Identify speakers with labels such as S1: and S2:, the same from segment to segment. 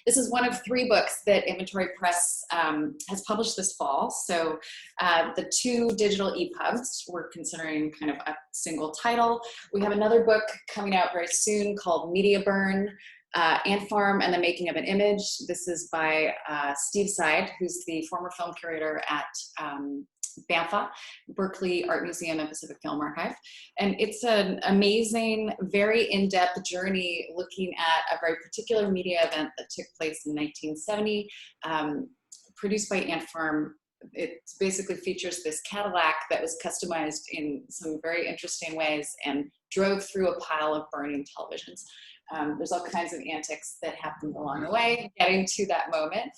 S1: This is one of 3 books that Inventory Press has published this fall. So the 2 digital ePubs, we're considering kind of a single title. We have another book coming out very soon called Media Burn, Ant Farm and the Making of an Image. This is by Steve Seid, who's the former film curator at BAMFA, Berkeley Art Museum and Pacific Film Archive. And it's an amazing, very in-depth journey looking at a very particular media event that took place in 1970, produced by Ant Farm. It basically features this Cadillac that was customized in some very interesting ways and drove through a pile of burning televisions. There's all kinds of antics that happened along the way, getting to that moment.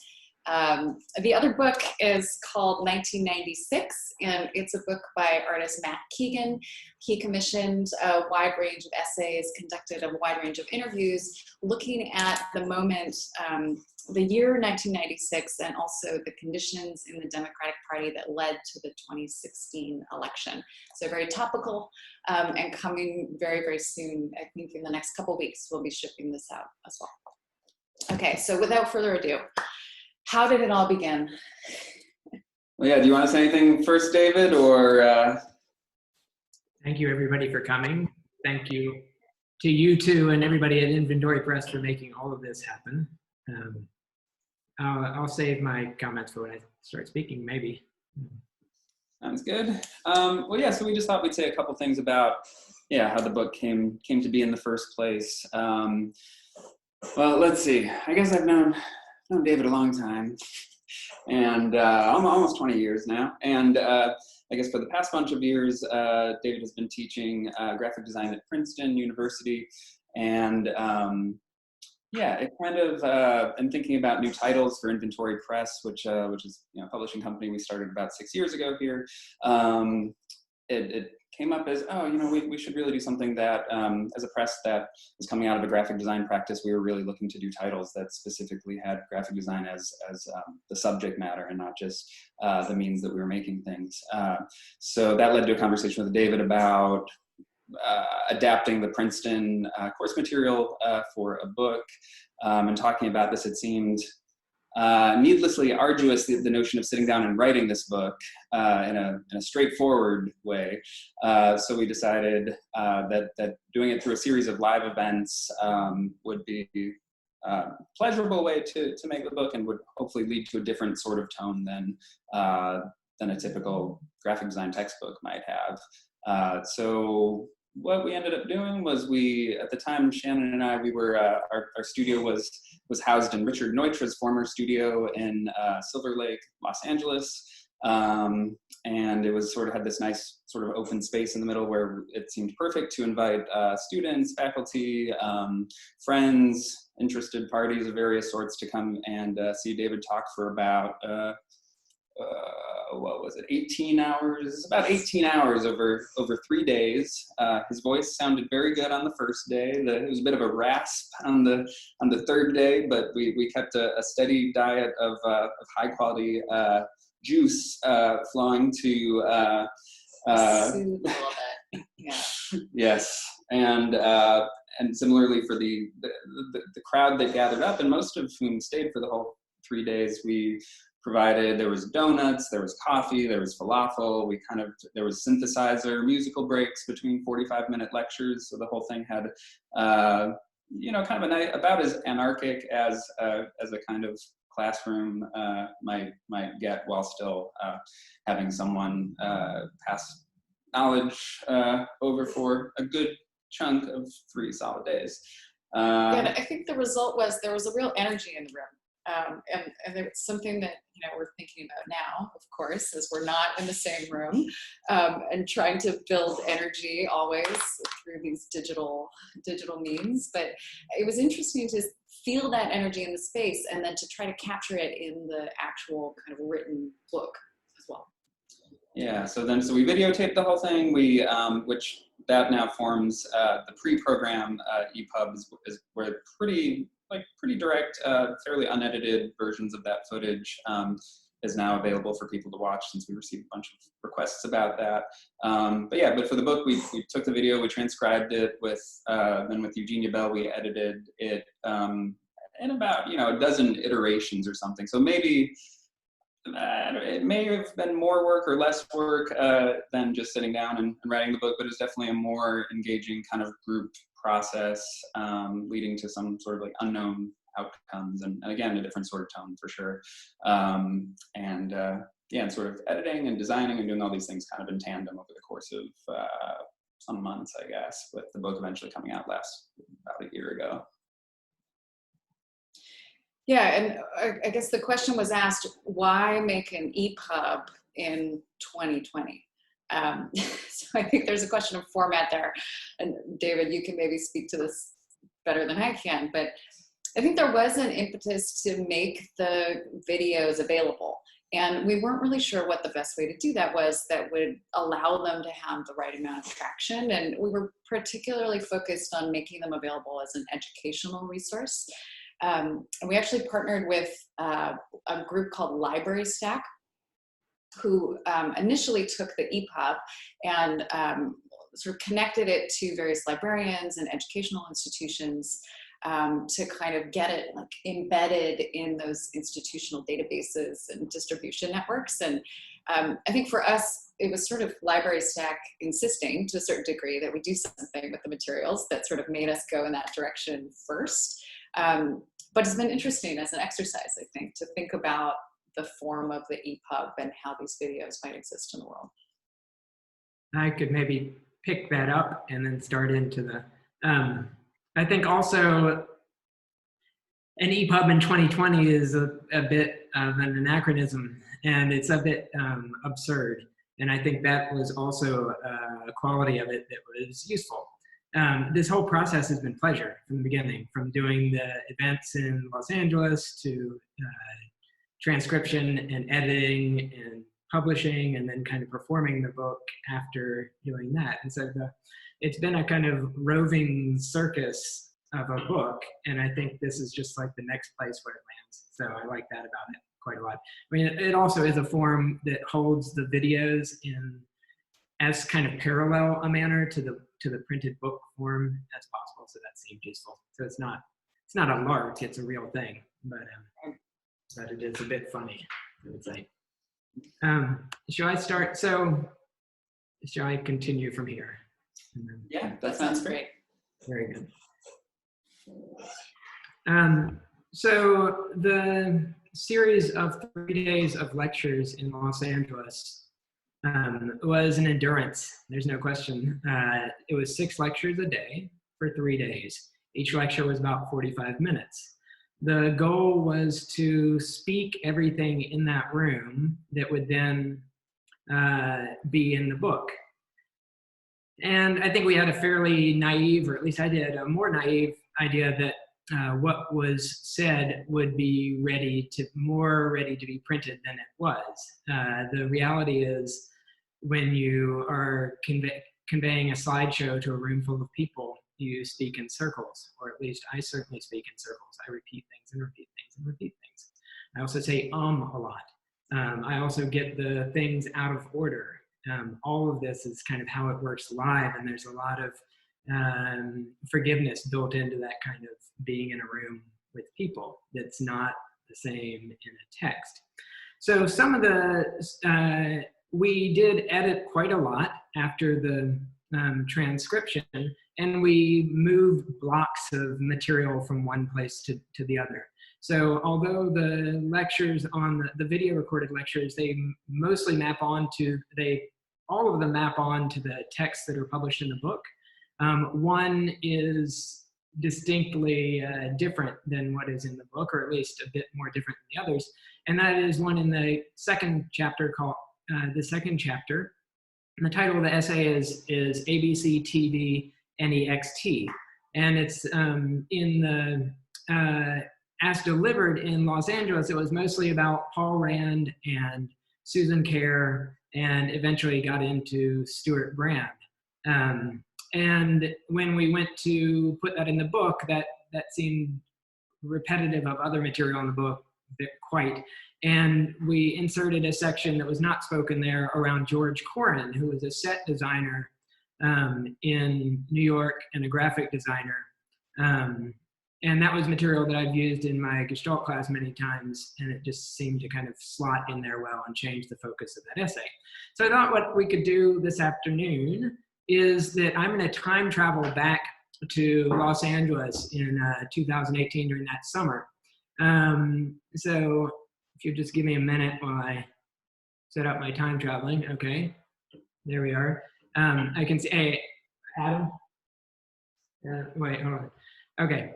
S1: The other book is called 1996, and it's a book by artist Matt Keegan. He commissioned a wide range of essays, conducted a wide range of interviews, looking at the moment, the year 1996, and also the conditions in the Democratic Party that led to the 2016 election. So very topical, and coming very, very soon. I think in the next couple weeks, we'll be shipping this out as well. Okay, so without further ado, how did it all begin?
S2: Well, yeah, do you want to say anything first, David, or?
S3: Thank you, everybody, for coming. Thank you to you two and everybody at Inventory Press for making all of this happen. I'll save my comments for when I start speaking, maybe.
S2: Sounds good. Well, yeah, so we just thought we'd say a couple things about, how the book came to be in the first place. Well, let's see. I guess I've known David a long time, and almost 20 years now. And I guess for the past bunch of years, David has been teaching graphic design at Princeton University. And it kind of, I'm thinking about new titles for Inventory Press, which is a publishing company we started about 6 years ago here. It came up as, we should really do something that, as a press that is coming out of a graphic design practice, we were really looking to do titles that specifically had graphic design as the subject matter and not just the means that we were making things. So that led to a conversation with David about adapting the Princeton course material for a book, and talking about this. It seemed needlessly arduous, the notion of sitting down and writing this book in a straightforward way. So we decided that doing it through a series of live events would be a pleasurable way to make the book, and would hopefully lead to a different sort of tone than a typical graphic design textbook might have. So what we ended up doing was at the time, Shannon and I, we were, our studio was housed in Richard Neutra's former studio in Silver Lake, Los Angeles. And it was had this nice sort of open space in the middle where it seemed perfect to invite students, faculty, friends, interested parties of various sorts to come and see David talk for about, 18 hours, about 18 hours over 3 days. His voice sounded very good on the first day. It was a bit of a rasp on the 3rd day, but we kept a steady diet of high quality juice flowing to
S1: Soothe a little bit. Yeah. Yes.
S2: And similarly for the crowd that gathered up, and most of whom stayed for the whole 3 days, we provided, there was donuts, there was coffee, there was falafel, there was synthesizer, musical breaks between 45-minute lectures. So the whole thing had, kind of a night, about as anarchic as a kind of classroom might get, while still having someone pass knowledge over for a good chunk of 3 solid days.
S1: And I think the result was there was a real energy in the room. And it's something that we're thinking about now, of course, as we're not in the same room, and trying to build energy always through these digital means. But it was interesting to feel that energy in the space, and then to try to capture it in the actual kind of written book as well.
S2: Yeah. So we videotaped the whole thing. We which that now forms the pre-program ePub is where pretty direct, fairly unedited versions of that footage is now available for people to watch, since we received a bunch of requests about that. But for the book, we took the video, we transcribed it with Eugenia Bell, we edited it, in about, a dozen iterations or something. So maybe it may have been more work or less work than just sitting down and writing the book, but it's definitely a more engaging kind of group process, leading to some sort of like unknown outcomes, and again, a different sort of tone for sure. And sort of editing and designing and doing all these things kind of in tandem over the course of some months, I guess, with the book eventually coming out about a year ago.
S1: Yeah, and I guess the question was asked, why make an ePub in 2020? So I think there's a question of format there. And David, you can maybe speak to this better than I can, but I think there was an impetus to make the videos available. And we weren't really sure what the best way to do that was that would allow them to have the right amount of traction. And we were particularly focused on making them available as an educational resource. And we actually partnered with a group called Library Stack, who initially took the ePub and sort of connected it to various librarians and educational institutions to kind of get it like embedded in those institutional databases and distribution networks. And I think for us, it was sort of Library Stack insisting to a certain degree that we do something with the materials that sort of made us go in that direction first. But it's been interesting as an exercise, I think, to think about the form of the ePub and how these videos might exist in the world.
S3: I could maybe pick that up and then start into the, I think also an ePub in 2020 is a bit of an anachronism, and it's a bit absurd. And I think that was also a quality of it that was useful. This whole process has been pleasure from the beginning, from doing the events in Los Angeles to transcription and editing and publishing, and then kind of performing the book after doing that. And so it's been a kind of roving circus of a book, and I think this is just like the next place where it lands. So I like that about it quite a lot. I mean, it also is a form that holds the videos in as kind of parallel a manner to the printed book form as possible. So that seemed useful. So it's not a lark, it's a real thing, but it is a bit funny, I would say. Shall I start? So shall I continue from here?
S2: Yeah, that sounds great.
S3: Very good. So the series of 3 days of lectures in Los Angeles was an endurance. There's no question. It was 6 lectures a day for 3 days. Each lecture was about 45 minutes. The goal was to speak everything in that room that would then be in the book. And I think we had a fairly naive, or at least I did, a more naive idea that what was said would be more ready to be printed than it was. The reality is, when you are conveying a slideshow to a room full of people, you speak in circles, or at least I certainly speak in circles. I repeat things and repeat things and repeat things. I also say a lot. I also get the things out of order. All of this is kind of how it works live, and there's a lot of forgiveness built into that kind of being in a room with people that's not the same in a text. So some of the, we did edit quite a lot after the transcription, and we moved blocks of material from one place to the other. So although the lectures on the video recorded lectures, they mostly map onto, all of them map onto the texts that are published in the book. One is distinctly different than what is in the book, or at least a bit more different than the others. And that is one in the second chapter called The Second Chapter. And the title of the essay is ABC TV NEXT. And it's in the, as delivered in Los Angeles, it was mostly about Paul Rand and Susan Kerr, and eventually got into Stuart Brand. And when we went to put that in the book, that seemed repetitive of other material in the book, quite. And we inserted a section that was not spoken there around George Corrin, who was a set designer in New York and a graphic designer. And that was material that I've used in my Gestalt class many times, and it just seemed to kind of slot in there well and change the focus of that essay. So I thought what we could do this afternoon is that I'm going to time travel back to Los Angeles in 2018 during that summer. So if you just give me a minute while I set up my time traveling. Okay, there we are. I can see, hey, Adam? Wait, hold on. Okay,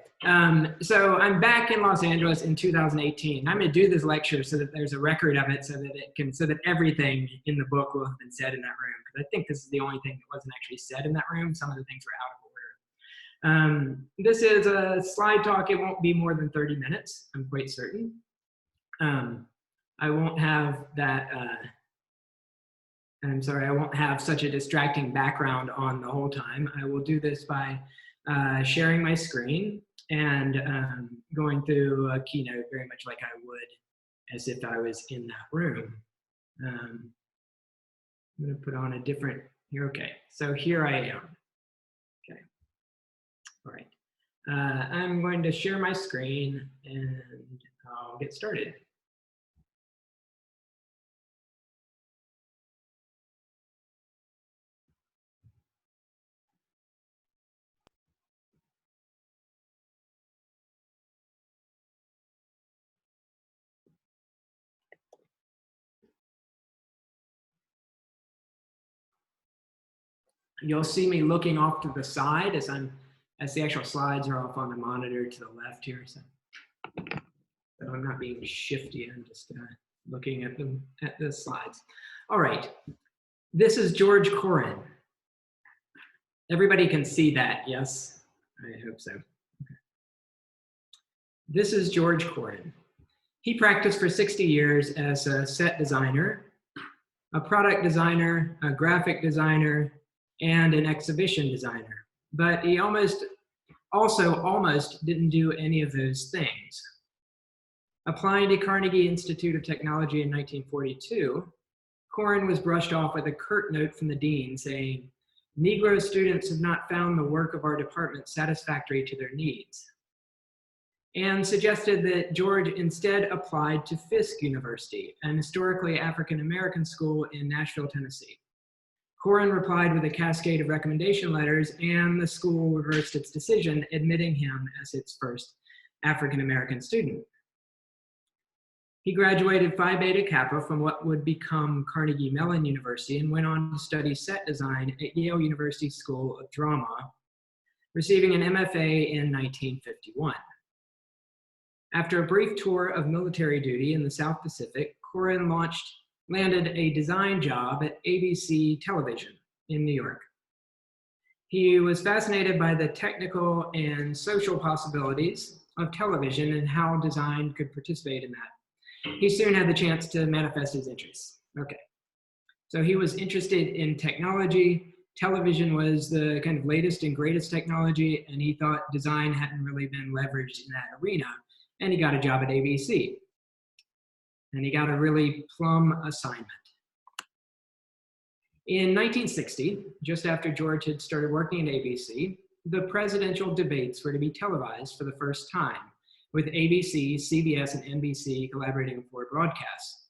S3: so I'm back in Los Angeles in 2018. I'm going to do this lecture so that there's a record of it, so that everything in the book will have been said in that room. Because I think this is the only thing that wasn't actually said in that room. Some of the things were out of order. This is a slide talk. It won't be more than 30 minutes. I'm quite certain. I won't have that. I'm sorry, I won't have such a distracting background on the whole time. I will do this by sharing my screen and going through a keynote very much like I would as if I was in that room. I'm going to put on a different, here, okay. So here I am. Okay, all right. I'm going to share my screen and I'll get started. You'll see me looking off to the side as the actual slides are off on the monitor to the left here. So I'm not being shifty. I'm just looking at the slides. All right. This is George Corrin. Everybody can see that, yes? I hope so. Okay. This is George Corrin. He practiced for 60 years as a set designer, a product designer, a graphic designer, and an exhibition designer. But he almost didn't do any of those things. Applying to Carnegie Institute of Technology in 1942, Corrin was brushed off with a curt note from the dean saying, "Negro students have not found the work of our department satisfactory to their needs," and suggested that George instead applied to Fisk University, an historically African-American school in Nashville, Tennessee. Corrin replied with a cascade of recommendation letters, and the school reversed its decision, admitting him as its first African-American student. He graduated Phi Beta Kappa from what would become Carnegie Mellon University and went on to study set design at Yale University School of Drama, receiving an MFA in 1951. After a brief tour of military duty in the South Pacific, Corrin landed a design job at ABC Television in New York. He was fascinated by the technical and social possibilities of television and how design could participate in that. He soon had the chance to manifest his interests. Okay, so he was interested in technology. Television was the kind of latest and greatest technology, and he thought design hadn't really been leveraged in that arena, and he got a job at ABC. And he got a really plum assignment. In 1960, just after George had started working at ABC, the presidential debates were to be televised for the first time, with ABC, CBS, and NBC collaborating for broadcasts.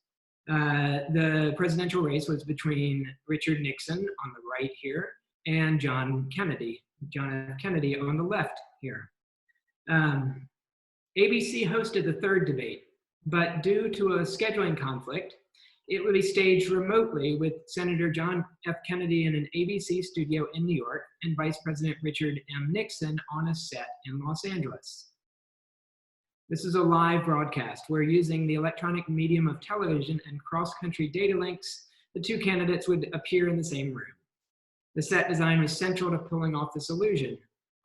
S3: The presidential race was between Richard Nixon on the right here and John F. Kennedy on the left here. ABC hosted the third debate, but due to a scheduling conflict, it would be staged remotely with Senator John F. Kennedy in an ABC studio in New York and Vice President Richard M. Nixon on a set in Los Angeles. This is a live broadcast where, using the electronic medium of television and cross-country data links, the two candidates would appear in the same room. The set design was central to pulling off this illusion.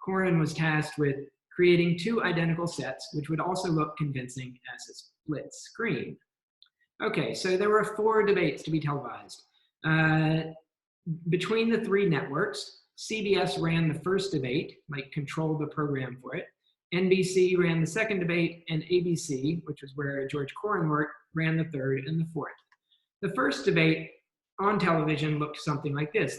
S3: Corrin was tasked with creating two identical sets, which would also look convincing as a split screen. Okay, so there were 4 debates to be televised. Between the 3 networks, CBS ran the first debate, like controlled the program for it. NBC ran the second debate, and ABC, which was where George Corrin worked, ran the third and the fourth. The first debate on television looked something like this.